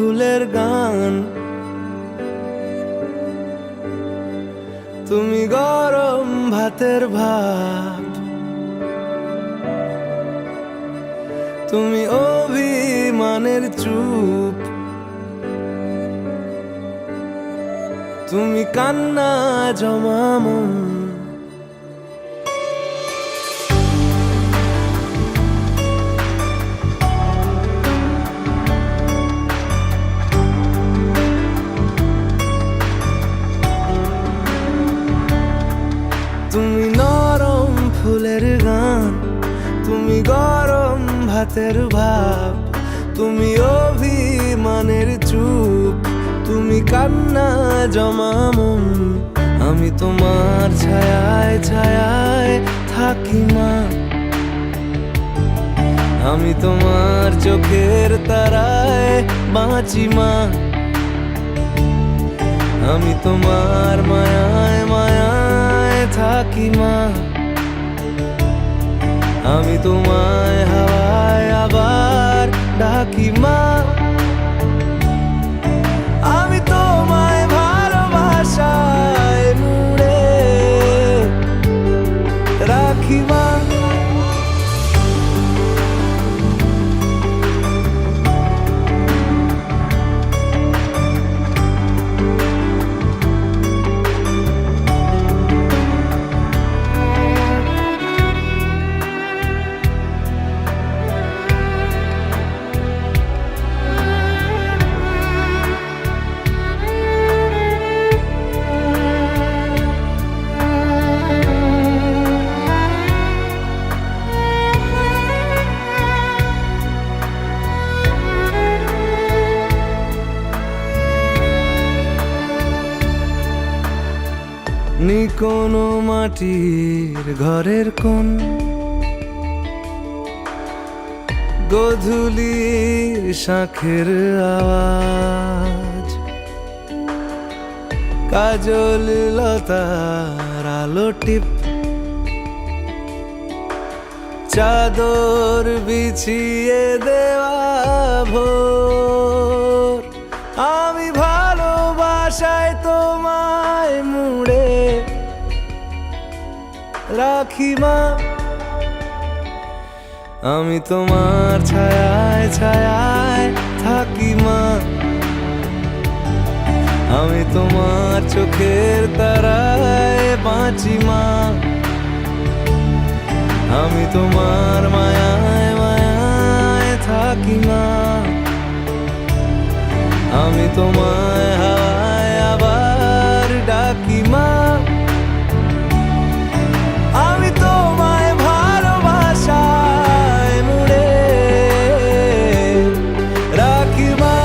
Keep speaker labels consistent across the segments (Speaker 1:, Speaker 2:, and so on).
Speaker 1: ফুলের গান, তুমি গরম ভাতের ভাত, তুমি অভিমানের চুপ, তুমি কান্না জমা মন। তুমি নরম ফুলের গান, তুমি গরম ভাতের ভাব, তুমি অভিমানের চুপ, তুমি কান্না জমা মন। আমি তোমার ছায়ায় ছায়ায় থাকি মা, আমি তোমার চোখের তারায় বাঁচি মা, আমি তোমার মায়ায় মায়ায় থাকি মা, আমি তোমায় হাওয়ায় আবার ডাকি মা, আমি তোমায় ভালোবাসায় মুড়ে রাখি মা। নি কোনো মাটির ঘরের কোন গধূলির শাঁখের আওয়াজ, কাজল লতার আলো টিপ, চাদর বিছিয়ে দেওয়া ভোর, আমি ভালোবাসায় তোমায় মুড়ে রাখি মা, আমি তোমার ছায়ায় ছায়ায় থাকি মা, আমি তোমার চোখের তারায় বাঁচি মা, আমি তোমার মায়ায় মায়ায় থাকি মা, আমি তোমায় হাওয়ায় আবার ডাকি মা, আমি তোমায় ভালোবাসায় মুড়ে রাখি মা।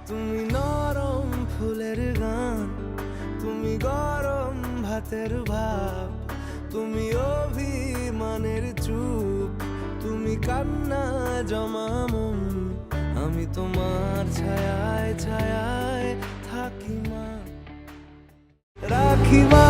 Speaker 1: তুমি নরম ফুলের গান, তুমি গরম ভাতের ভাব, তুমি অভিমানের চুপ, তুমি কান্না জমা মন, আমি তোমার ছায়ায় ছায়ায় থাকি মা, রাখি মা।